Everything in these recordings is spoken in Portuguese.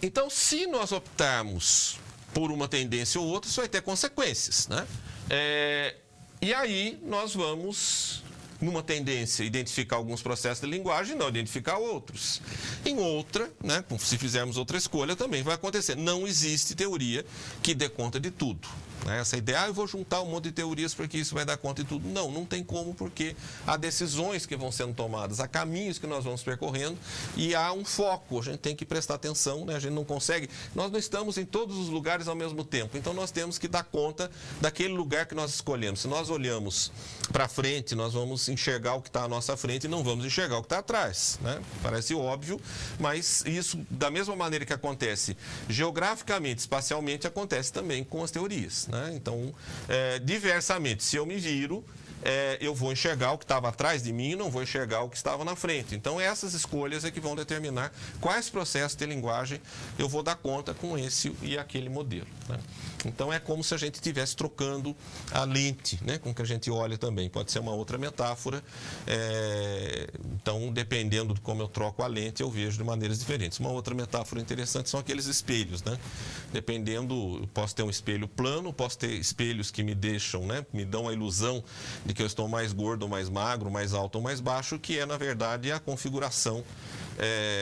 Então, se nós optarmos por uma tendência ou outra, isso vai ter consequências, né? E aí nós vamos, numa tendência, identificar alguns processos de linguagem e não identificar outros. Em outra, né, se fizermos outra escolha, também vai acontecer. Não existe teoria que dê conta de tudo. Essa ideia, eu vou juntar um monte de teorias porque isso vai dar conta de tudo. Não, não tem como, porque há decisões que vão sendo tomadas, há caminhos que nós vamos percorrendo e há um foco. A gente tem que prestar atenção, né? A gente não consegue, nós não estamos em todos os lugares ao mesmo tempo. Então, nós temos que dar conta daquele lugar que nós escolhemos. Se nós olhamos para frente, nós vamos enxergar o que está à nossa frente e não vamos enxergar o que está atrás, né? Parece óbvio, mas isso, da mesma maneira que acontece geograficamente, espacialmente, acontece também com as teorias, né? Então, diversamente, se eu me viro, eu vou enxergar o que estava atrás de mim e não vou enxergar o que estava na frente. Então, essas escolhas é que vão determinar quais processos de linguagem eu vou dar conta com esse e aquele modelo, né? Então, é como se a gente estivesse trocando a lente, né, com que a gente olha também. Pode ser uma outra metáfora. Então, dependendo de como eu troco a lente, eu vejo de maneiras diferentes. Uma outra metáfora interessante são aqueles espelhos, né? Dependendo, posso ter um espelho plano, posso ter espelhos que me deixam, né, me dão a ilusão de que eu estou mais gordo ou mais magro, mais alto ou mais baixo, que é, na verdade, a configuração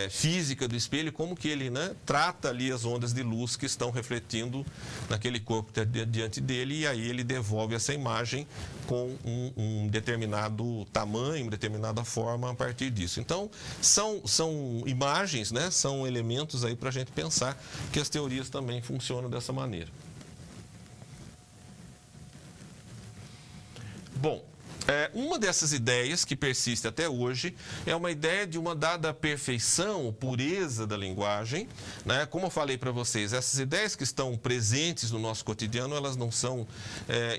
física do espelho, como que ele, né, trata ali as ondas de luz que estão refletindo naquele corpo que está diante dele, e aí ele devolve essa imagem com um determinado tamanho, uma determinada forma a partir disso. Então, são imagens, né, são elementos aí para a gente pensar que as teorias também funcionam dessa maneira. Bom, uma dessas ideias que persiste até hoje é uma ideia de uma dada perfeição, pureza da linguagem, né? Como eu falei para vocês, essas ideias que estão presentes no nosso cotidiano, elas não são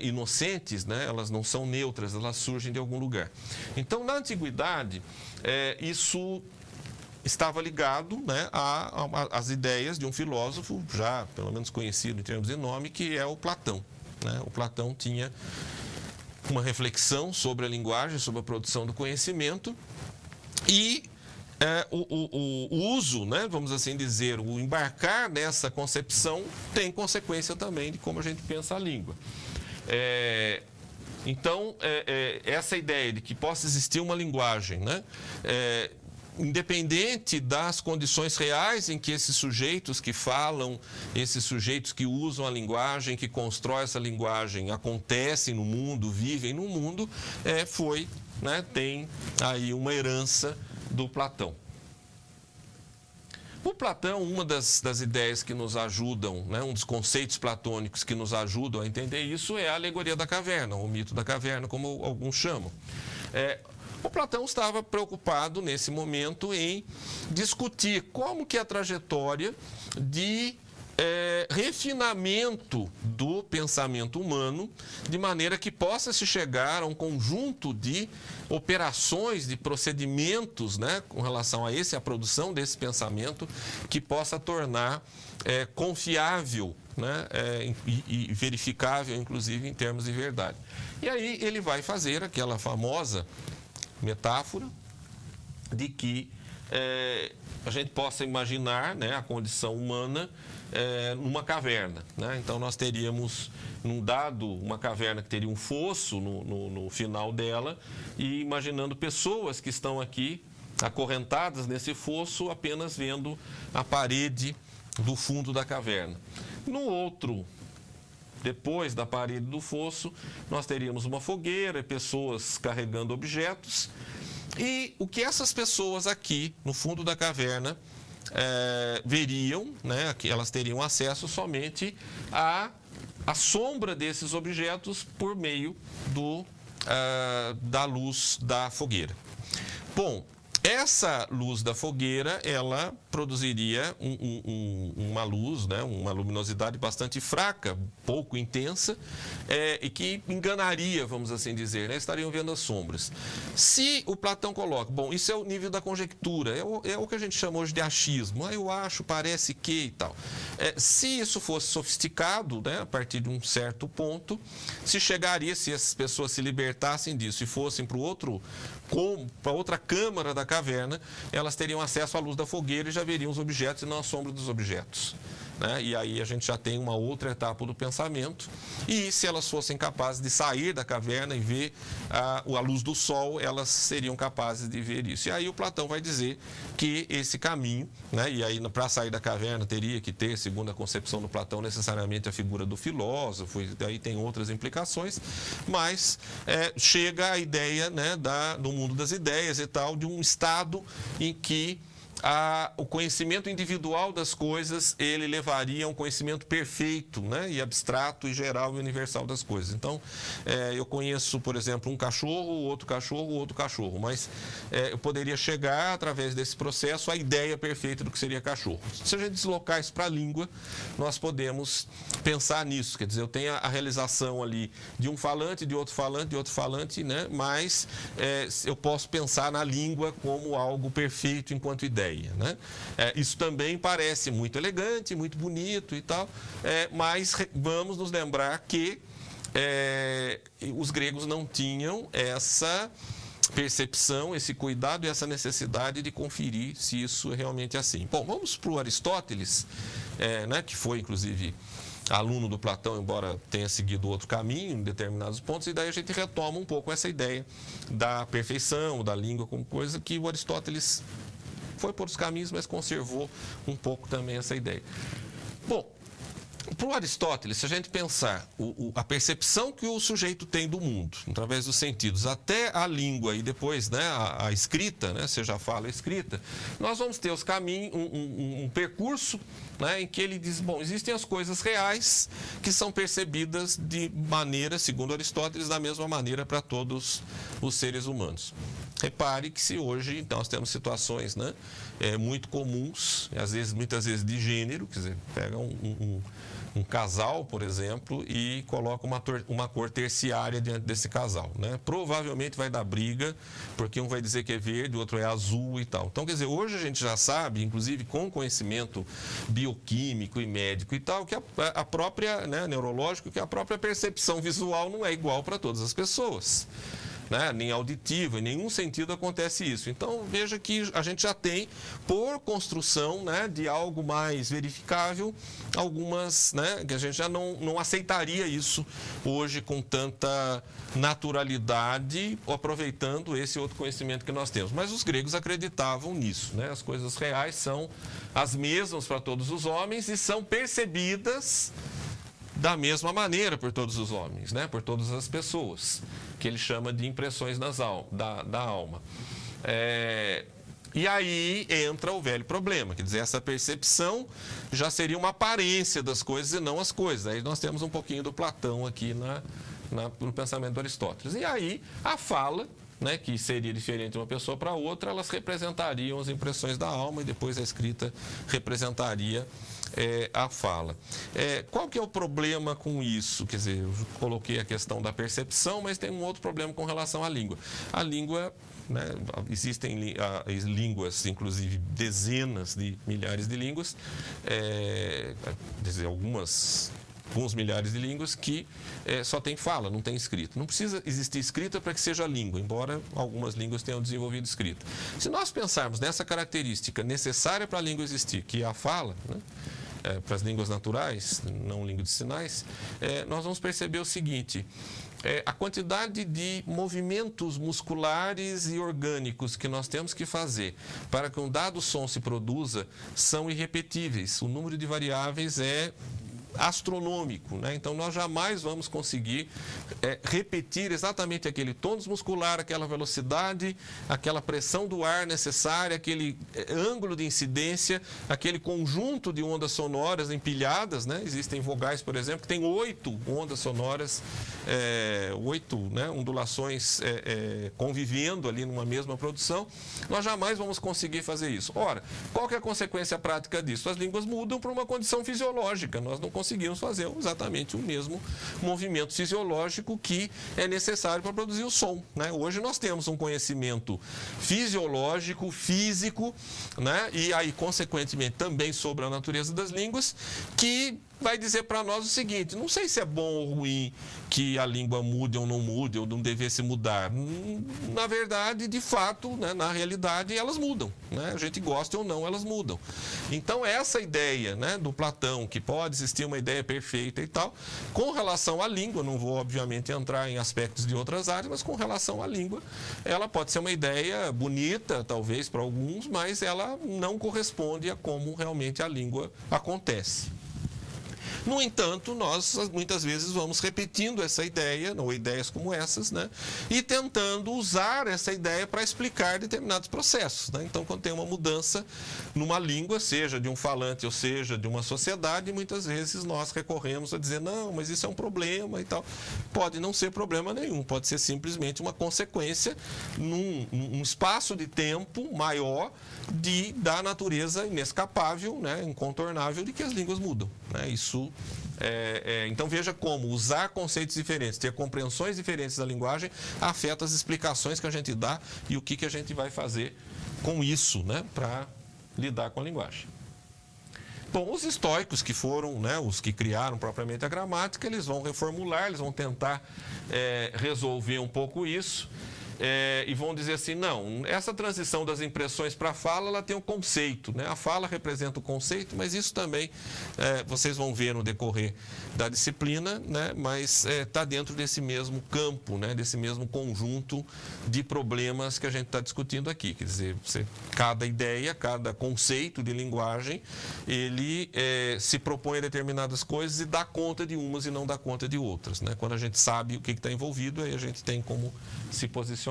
inocentes, né? Elas não são neutras, elas surgem de algum lugar. Então, na antiguidade, isso estava ligado, né, às ideias de um filósofo, já pelo menos conhecido em termos de nome, que é o Platão, né? O Platão tinha uma reflexão sobre a linguagem, sobre a produção do conhecimento e o uso, né, vamos assim dizer, o embarcar nessa concepção tem consequência também de como a gente pensa a língua. Então, essa ideia de que possa existir uma linguagem, né, independente das condições reais em que esses sujeitos que falam, esses sujeitos que usam a linguagem, que constroem essa linguagem, acontecem no mundo, vivem no mundo, né, tem aí uma herança do Platão. O Platão, uma das ideias que nos ajudam, né, um dos conceitos platônicos que nos ajudam a entender isso é a alegoria da caverna, o mito da caverna, como alguns chamam. O Platão estava preocupado, nesse momento, em discutir como que a trajetória de refinamento do pensamento humano, de maneira que possa se chegar a um conjunto de operações, de procedimentos, né, com relação a a produção desse pensamento, que possa tornar confiável, né, e verificável, inclusive, em termos de verdade. E aí ele vai fazer aquela famosa metáfora de que a gente possa imaginar, né, a condição humana numa caverna, né? Então, nós teríamos, uma caverna que teria um fosso no final dela, e imaginando pessoas que estão aqui acorrentadas nesse fosso, apenas vendo a parede do fundo da caverna. Depois da parede do fosso, nós teríamos uma fogueira, pessoas carregando objetos. E o que essas pessoas aqui, no fundo da caverna, veriam, né, que elas teriam acesso somente à sombra desses objetos por meio da luz da fogueira. Bom, essa luz da fogueira, ela produziria uma luz, né, uma luminosidade bastante fraca, pouco intensa, e que enganaria, vamos assim dizer, né? Estariam vendo as sombras. Se o Platão coloca, bom, isso é o nível da conjectura, é o que a gente chama hoje de achismo, eu acho, parece que e tal. Se isso fosse sofisticado, né, a partir de um certo ponto, se essas pessoas se libertassem disso e fossem para para outra câmara da caverna, elas teriam acesso à luz da fogueira e já veriam os objetos e não a sombra dos objetos. Né? E aí a gente já tem uma outra etapa do pensamento. E se elas fossem capazes de sair da caverna e ver a luz do sol, elas seriam capazes de ver isso. E aí o Platão vai dizer que esse caminho, né? E aí para sair da caverna teria que ter, segundo a concepção do Platão, necessariamente a figura do filósofo, e daí tem outras implicações, mas chega a ideia, né, do mundo das ideias e tal, de um estado em que o conhecimento individual das coisas, ele levaria a um conhecimento perfeito, né, e abstrato e geral e universal das coisas. Então, eu conheço, por exemplo, um cachorro, outro cachorro, mas eu poderia chegar, através desse processo, à ideia perfeita do que seria cachorro. Se a gente deslocar isso para a língua, nós podemos pensar nisso, quer dizer, eu tenho a realização ali de um falante, de outro falante, né, mas eu posso pensar na língua como algo perfeito enquanto ideia. Né? Isso também parece muito elegante, muito bonito e tal, mas vamos nos lembrar que os gregos não tinham essa percepção, esse cuidado e essa necessidade de conferir se isso é realmente assim. Bom, vamos para o Aristóteles, né, que foi, inclusive, aluno do Platão, embora tenha seguido outro caminho em determinados pontos, e daí a gente retoma um pouco essa ideia da perfeição, da língua como coisa que o Aristóteles foi por os caminhos, mas conservou um pouco também essa ideia. Bom, para o Aristóteles, se a gente pensar a percepção que o sujeito tem do mundo, através dos sentidos, até a língua e depois, né, a escrita, né, seja a fala ou a escrita, nós vamos ter os caminhos, um percurso, né, em que ele diz, bom, existem as coisas reais que são percebidas de maneira, segundo Aristóteles, da mesma maneira para todos os seres humanos. Repare que se hoje então, nós temos situações, né, muito comuns, muitas vezes de gênero, quer dizer, pega um casal, por exemplo, e coloca uma cor terciária diante desse casal, né? Provavelmente vai dar briga, porque um vai dizer que é verde, o outro é azul e tal. Então, quer dizer, hoje a gente já sabe, inclusive com conhecimento bioquímico e médico e tal, que a própria, né, neurológico, que a própria percepção visual não é igual para todas as pessoas. Né? Nem auditivo, em nenhum sentido acontece isso. Então, veja que a gente já tem, por construção, né, de algo mais verificável, algumas, né, que a gente já não aceitaria isso hoje com tanta naturalidade, aproveitando esse outro conhecimento que nós temos. Mas os gregos acreditavam nisso, né? As coisas reais são as mesmas para todos os homens e são percebidas da mesma maneira por todos os homens, né? Por todas as pessoas, que ele chama de impressões da alma. E aí entra o velho problema, quer dizer, essa percepção já seria uma aparência das coisas e não as coisas. Aí nós temos um pouquinho do Platão aqui no pensamento do Aristóteles. E aí a fala, né, que seria diferente de uma pessoa para outra, elas representariam as impressões da alma e depois a escrita representaria a fala. Qual que é o problema com isso? Quer dizer, eu coloquei a questão da percepção, mas tem um outro problema com relação à língua. A língua, né, existem línguas, inclusive dezenas de milhares de línguas, quer dizer, alguns milhares de línguas que só tem fala, não tem escrita. Não precisa existir escrita para que seja língua, embora algumas línguas tenham desenvolvido escrita. Se nós pensarmos nessa característica necessária para a língua existir, que é a fala, né, para as línguas naturais, não língua de sinais, nós vamos perceber o seguinte: a quantidade de movimentos musculares e orgânicos que nós temos que fazer para que um dado som se produza são irrepetíveis. O número de variáveis é astronômico, né? Então nós jamais vamos conseguir repetir exatamente aquele tônus muscular, aquela velocidade, aquela pressão do ar necessária, aquele ângulo de incidência, aquele conjunto de ondas sonoras empilhadas, né? Existem vogais, por exemplo, que tem 8 ondas sonoras, 8, né, ondulações convivendo ali numa mesma produção. Nós jamais vamos conseguir fazer isso. Ora, qual que é a consequência prática disso? As línguas mudam para uma condição fisiológica. Nós não conseguimos fazer exatamente o mesmo movimento fisiológico que é necessário para produzir o som, né? Hoje nós temos um conhecimento fisiológico, físico, né? E aí, consequentemente, também sobre a natureza das línguas, que vai dizer para nós o seguinte: não sei se é bom ou ruim que a língua mude ou não mude, ou não devesse mudar. Na verdade, de fato, né, na realidade, elas mudam, né? A gente gosta ou não, elas mudam. Então, essa ideia, né, do Platão, que pode existir uma ideia perfeita e tal, com relação à língua, não vou, obviamente, entrar em aspectos de outras áreas, mas com relação à língua, ela pode ser uma ideia bonita, talvez, para alguns, mas ela não corresponde a como realmente a língua acontece. No entanto, nós muitas vezes vamos repetindo essa ideia, ou ideias como essas, né? E tentando usar essa ideia para explicar determinados processos, né? Então, quando tem uma mudança numa língua, seja de um falante ou seja de uma sociedade, muitas vezes nós recorremos a dizer: não, mas isso é um problema e tal. Pode não ser problema nenhum, pode ser simplesmente uma consequência num espaço de tempo maior da natureza inescapável, né, incontornável, de que as línguas mudam, né? Isso então veja como usar conceitos diferentes, ter compreensões diferentes da linguagem afeta as explicações que a gente dá e o que a gente vai fazer com isso, né, para lidar com a linguagem. Bom, os estoicos, que foram, né, os que criaram propriamente a gramática, eles vão reformular, eles vão tentar resolver um pouco isso. E vão dizer assim: não, essa transição das impressões para a fala, ela tem um conceito, né? A fala representa o conceito, mas isso também vocês vão ver no decorrer da disciplina, né? Mas está dentro desse mesmo campo, né? Desse mesmo conjunto de problemas que a gente está discutindo aqui. Quer dizer, cada ideia, cada conceito de linguagem, ele se propõe a determinadas coisas e dá conta de umas e não dá conta de outras, né? Quando a gente sabe o que está envolvido, aí a gente tem como se posicionar.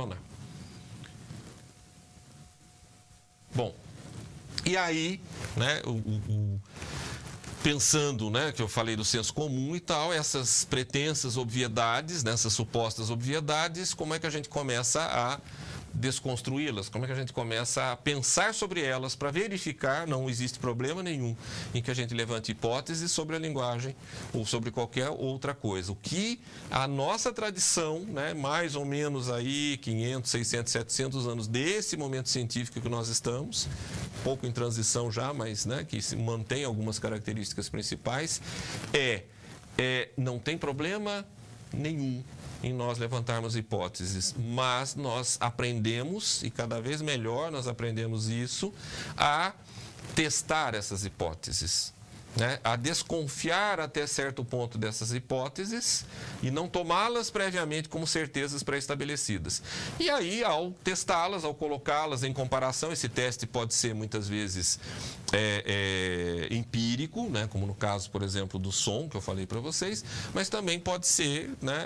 Bom, e aí, né, pensando, né, que eu falei do senso comum e tal, essas pretensas obviedades, né, essas supostas obviedades, como é que a gente começa a desconstruí-las? Como é que a gente começa a pensar sobre elas para verificar? Não existe problema nenhum em que a gente levante hipóteses sobre a linguagem ou sobre qualquer outra coisa. O que a nossa tradição, né, mais ou menos aí 500, 600, 700 anos desse momento científico que nós estamos, pouco em transição já, mas, né, que se mantém algumas características principais, não tem problema nenhum em nós levantarmos hipóteses, mas nós aprendemos, e cada vez melhor nós aprendemos isso, a testar essas hipóteses, né? A desconfiar até certo ponto dessas hipóteses e não tomá-las previamente como certezas pré-estabelecidas. E aí, ao testá-las, ao colocá-las em comparação, esse teste pode ser muitas vezes empírico, né? Como no caso, por exemplo, do som, que eu falei para vocês, mas também pode ser, né,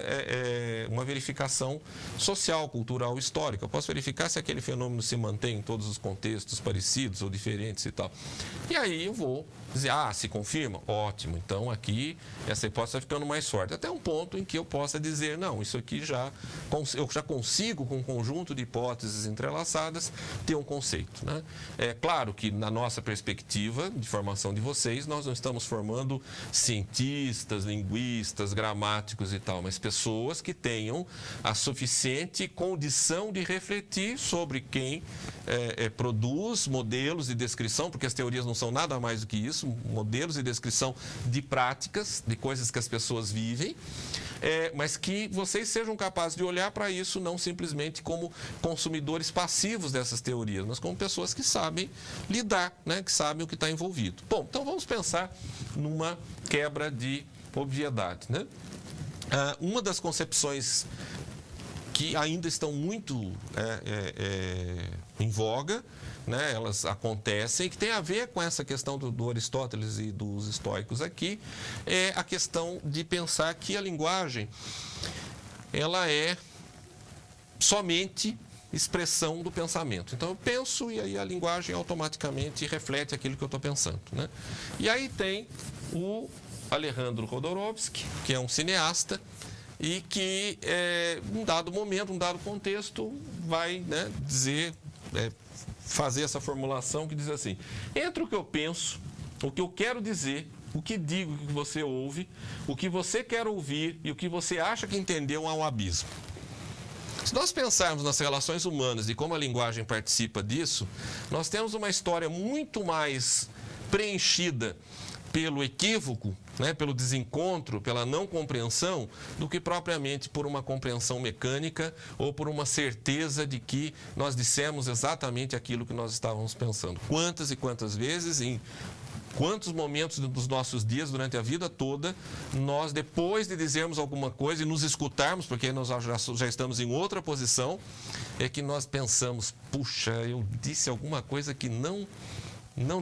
uma verificação social, cultural, histórica. Eu posso verificar se aquele fenômeno se mantém em todos os contextos parecidos ou diferentes e tal. E aí eu vou dizer: se confirma? Ótimo, então aqui essa hipótese vai ficando mais forte. Até um ponto em que eu possa dizer: não, isso aqui eu já consigo, com um conjunto de hipóteses entrelaçadas, ter um conceito, né? É claro que, na nossa perspectiva de formação de vocês, nós não estamos formando cientistas, linguistas, gramáticos e tal, mas pessoas que tenham a suficiente condição de refletir sobre quem produz modelos de descrição, porque as teorias não são nada mais do que isso, modelos de descrição de práticas, de coisas que as pessoas vivem, mas que vocês sejam capazes de olhar para isso não simplesmente como consumidores passivos dessas teorias, mas como pessoas que sabem lidar, né, que sabem o que está envolvido. Bom, então vamos pensar numa quebra de obviedade, né? Uma das concepções que ainda estão muito em voga, né, elas acontecem, que tem a ver com essa questão do Aristóteles e dos estoicos aqui, é a questão de pensar que a linguagem, ela é somente expressão do pensamento. Então eu penso e aí a linguagem automaticamente reflete aquilo que eu estou pensando, né? E aí tem o Alejandro Jodorowsky, que é um cineasta, e que, em um dado momento, um dado contexto, vai, né, dizer, fazer essa formulação que diz assim: entre o que eu penso, o que eu quero dizer o que digo, o que você ouve, o que você quer ouvir e o que você acha que entendeu há um abismo. Se nós pensarmos nas relações humanas e como a linguagem participa disso, nós temos uma história muito mais preenchida pelo equívoco, né, pelo desencontro, pela não compreensão, do que propriamente por uma compreensão mecânica ou por uma certeza de que nós dissemos exatamente aquilo que nós estávamos pensando. Quantas e quantas vezes, em quantos momentos dos nossos dias, durante a vida toda, nós, depois de dizermos alguma coisa e nos escutarmos, porque nós já estamos em outra posição, é que nós pensamos, puxa, eu disse alguma coisa que não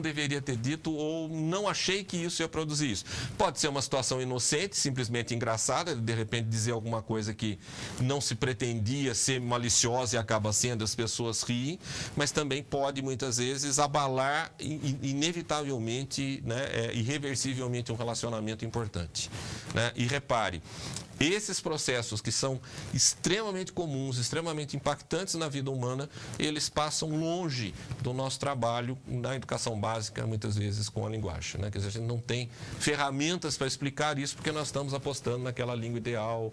deveria ter dito ou não achei que isso ia produzir isso. Pode ser uma situação inocente, simplesmente engraçada, de repente dizer alguma coisa que não se pretendia ser maliciosa e acaba sendo, as pessoas riem, mas também pode muitas vezes abalar inevitavelmente, né, irreversivelmente um relacionamento importante, né? E repare, esses processos que são extremamente comuns, extremamente impactantes na vida humana, eles passam longe do nosso trabalho na educação básica, muitas vezes com a linguagem, né? Quer dizer, a gente não tem ferramentas para explicar isso porque nós estamos apostando naquela língua ideal,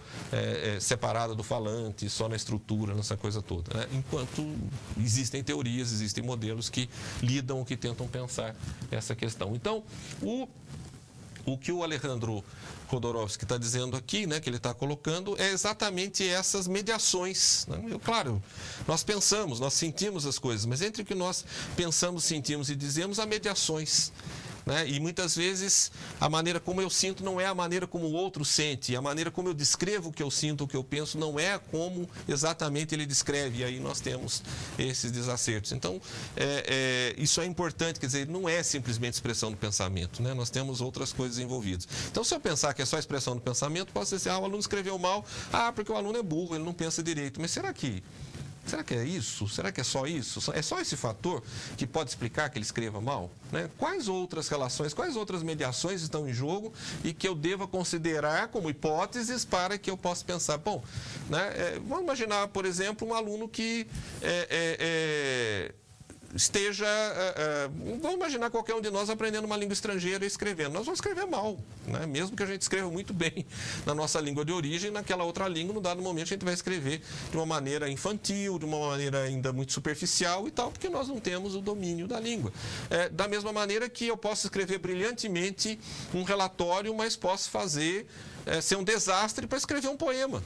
separada do falante, só na estrutura, nessa coisa toda, né? Enquanto existem teorias, existem modelos que lidam, que tentam pensar essa questão. Então, o que o Alejandro Jodorowsky está dizendo aqui, né, que ele está colocando, é exatamente essas mediações, né? Claro, nós pensamos, nós sentimos as coisas, mas entre o que nós pensamos, sentimos e dizemos, há mediações, né? E muitas vezes a maneira como eu sinto não é a maneira como o outro sente, a maneira como eu descrevo o que eu sinto, o que eu penso, não é como exatamente ele descreve, e aí nós temos esses desacertos. Então, isso é importante, quer dizer, não é simplesmente expressão do pensamento, né? Nós temos outras coisas envolvidas. Então, se eu pensar que é só expressão do pensamento, posso dizer, o aluno escreveu mal, porque o aluno é burro, ele não pensa direito, mas será que é isso? Será que é só isso? É só esse fator que pode explicar que ele escreva mal, né? Quais outras relações, quais outras mediações estão em jogo e que eu deva considerar como hipóteses para que eu possa pensar, bom, né, vamos imaginar, por exemplo, um aluno que esteja, vamos imaginar qualquer um de nós aprendendo uma língua estrangeira e escrevendo. Nós vamos escrever mal, né? Mesmo que a gente escreva muito bem na nossa língua de origem, naquela outra língua, num dado momento a gente vai escrever de uma maneira infantil, de uma maneira ainda muito superficial e tal, porque nós não temos o domínio da língua. Da mesma maneira que eu posso escrever brilhantemente um relatório, mas posso ser um desastre para escrever um poema.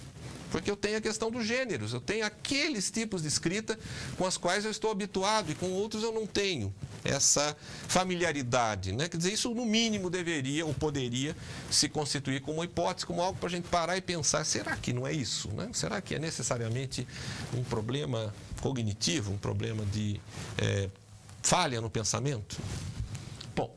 Porque eu tenho a questão dos gêneros, eu tenho aqueles tipos de escrita com as quais eu estou habituado e com outros eu não tenho essa familiaridade, né? Quer dizer, isso no mínimo deveria ou poderia se constituir como uma hipótese, como algo para a gente parar e pensar, será que não é isso, né? Será que é necessariamente um problema cognitivo, um problema de falha no pensamento? Bom,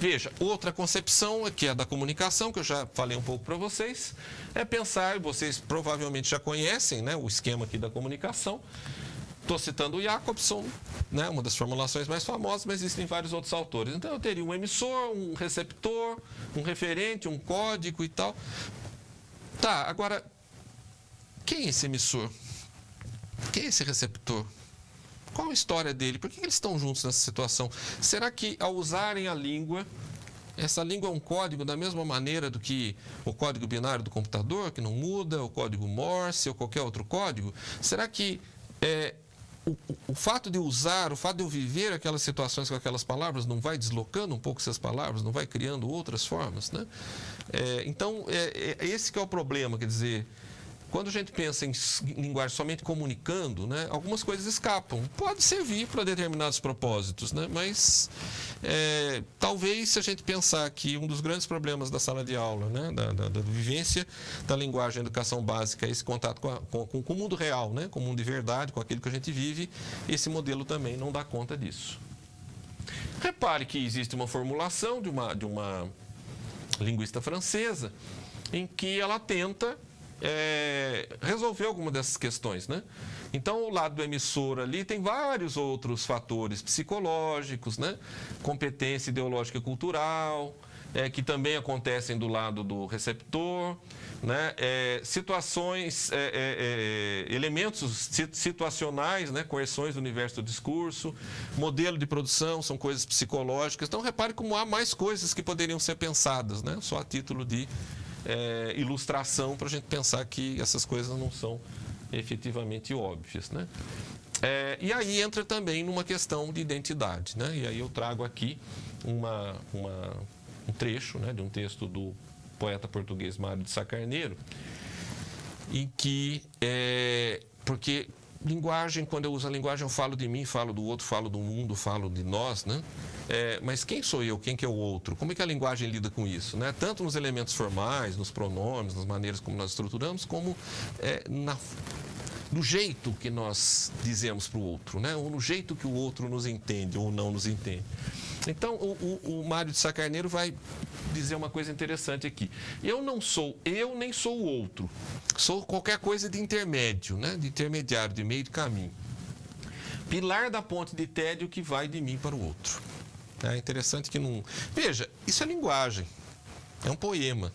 veja, outra concepção, que é a da comunicação, que eu já falei um pouco para vocês, é pensar, vocês provavelmente já conhecem, né, o esquema aqui da comunicação. Estou citando o Jacobson, né, uma das formulações mais famosas, mas existem vários outros autores. Então, eu teria um emissor, um receptor, um referente, um código e tal. Tá, agora, quem é esse emissor? Quem é esse receptor? Qual a história dele? Por que eles estão juntos nessa situação? Será que, ao usarem a língua, essa língua é um código da mesma maneira do que o código binário do computador, que não muda, o código Morse ou qualquer outro código? Será que o fato de usar, o fato de eu viver aquelas situações com aquelas palavras não vai deslocando um pouco essas palavras, não vai criando outras formas, né? Então, esse que é o problema, quer dizer, quando a gente pensa em linguagem somente comunicando, né, algumas coisas escapam. Pode servir para determinados propósitos, né, mas talvez, se a gente pensar que um dos grandes problemas da sala de aula, né, da vivência da linguagem, da educação básica, é esse contato com o mundo real, né, com o mundo de verdade, com aquilo que a gente vive, esse modelo também não dá conta disso. Repare que existe uma formulação de uma linguista francesa em que ela tenta resolver alguma dessas questões, né? Então, o lado do emissor ali tem vários outros fatores psicológicos, né? Competência ideológica e cultural, que também acontecem do lado do receptor, né? Situações, elementos situacionais, né? Coerções do universo do discurso, modelo de produção, são coisas psicológicas. Então, repare como há mais coisas que poderiam ser pensadas, né? Só a título de ilustração, para a gente pensar que essas coisas não são efetivamente óbvias, né? E aí entra também numa questão de identidade, né? E aí eu trago aqui um trecho, né, de um texto do poeta português Mário de Sá Carneiro, em que, porque linguagem, quando eu uso a linguagem, eu falo de mim, falo do outro, falo do mundo, falo de nós, né? Mas quem sou eu? Quem que é o outro? Como é que a linguagem lida com isso, né? Tanto nos elementos formais, nos pronomes, nas maneiras como nós estruturamos, como no jeito que nós dizemos para o outro, né? Ou no jeito que o outro nos entende ou não nos entende. Então, o Mário de Sá Carneiro vai dizer uma coisa interessante aqui. Eu não sou eu, nem sou o outro. Sou qualquer coisa de intermédio, né? De intermediário, de meio de caminho. Pilar da ponte de tédio que vai de mim para o outro. É interessante que não... Veja, isso é linguagem. É um poema.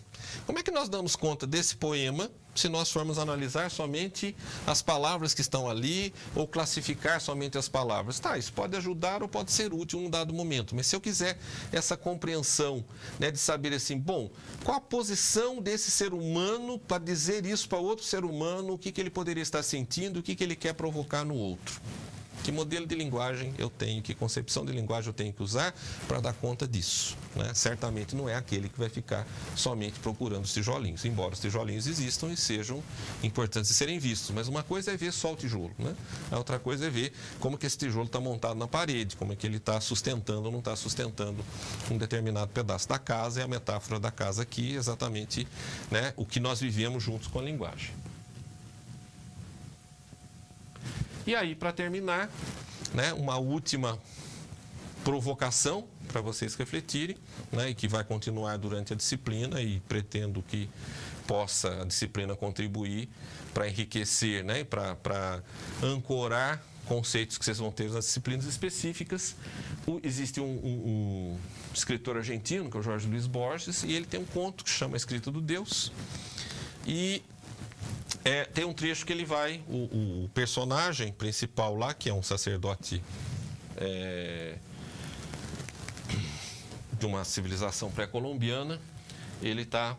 Como é que nós damos conta desse poema se nós formos analisar somente as palavras que estão ali ou classificar somente as palavras? Tá, isso pode ajudar ou pode ser útil em um dado momento, mas se eu quiser essa compreensão, né, de saber assim, bom, qual a posição desse ser humano para dizer isso para outro ser humano, o que ele poderia estar sentindo, o que ele quer provocar no outro? Que modelo de linguagem eu tenho, que concepção de linguagem eu tenho que usar para dar conta disso, né? Certamente não é aquele que vai ficar somente procurando os tijolinhos, embora os tijolinhos existam e sejam importantes de serem vistos. Mas uma coisa é ver só o tijolo, né? A outra coisa é ver como que esse tijolo está montado na parede, como é que ele está sustentando ou não está sustentando um determinado pedaço da casa. E a metáfora da casa aqui é exatamente, né, o que nós vivemos juntos com a linguagem. E aí, para terminar, né, uma última provocação para vocês refletirem, né, e que vai continuar durante a disciplina, e pretendo que possa a disciplina contribuir para enriquecer, né, para ancorar conceitos que vocês vão ter nas disciplinas específicas. Existe um escritor argentino, que é o Jorge Luiz Borges, e ele tem um conto que se chama A Escrita do Deus. E tem um trecho que ele vai, o personagem principal lá, que é um sacerdote de uma civilização pré-colombiana, ele está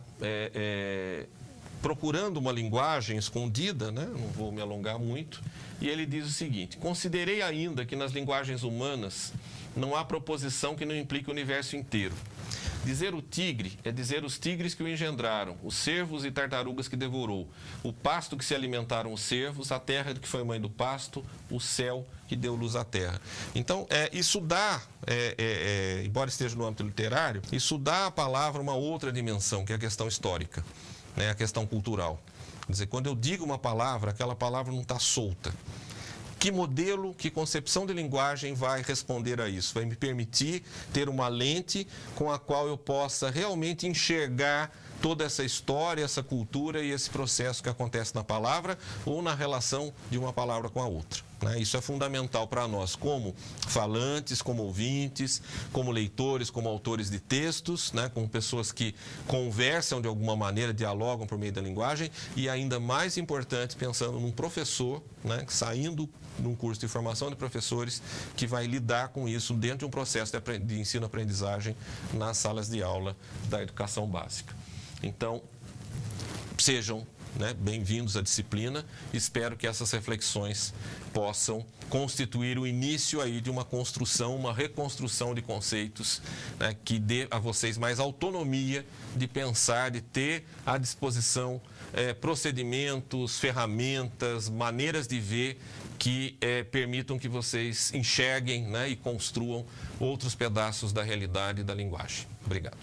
procurando uma linguagem escondida, né? Não vou me alongar muito, e ele diz o seguinte: considerei ainda que nas linguagens humanas não há proposição que não implique o universo inteiro. Dizer o tigre é dizer os tigres que o engendraram, os cervos e tartarugas que devorou, o pasto que se alimentaram os cervos, a terra que foi mãe do pasto, o céu que deu luz à terra. Então, isso dá, embora esteja no âmbito literário, isso dá à palavra uma outra dimensão, que é a questão histórica, né, a questão cultural. Quer dizer, quando eu digo uma palavra, aquela palavra não está solta. Que modelo, que concepção de linguagem vai responder a isso? Vai me permitir ter uma lente com a qual eu possa realmente enxergar toda essa história, essa cultura e esse processo que acontece na palavra ou na relação de uma palavra com a outra, né? Isso é fundamental para nós, como falantes, como ouvintes, como leitores, como autores de textos, né? Como pessoas que conversam de alguma maneira, dialogam por meio da linguagem, e ainda mais importante, pensando num professor, né, saindo num curso de formação de professores que vai lidar com isso dentro de um processo de ensino-aprendizagem nas salas de aula da educação básica. Então, sejam, né, bem-vindos à disciplina. Espero que essas reflexões possam constituir o início aí de uma construção, uma reconstrução de conceitos, né, que dê a vocês mais autonomia de pensar, de ter à disposição procedimentos, ferramentas, maneiras de ver que permitam que vocês enxerguem, né, e construam outros pedaços da realidade e da linguagem. Obrigado.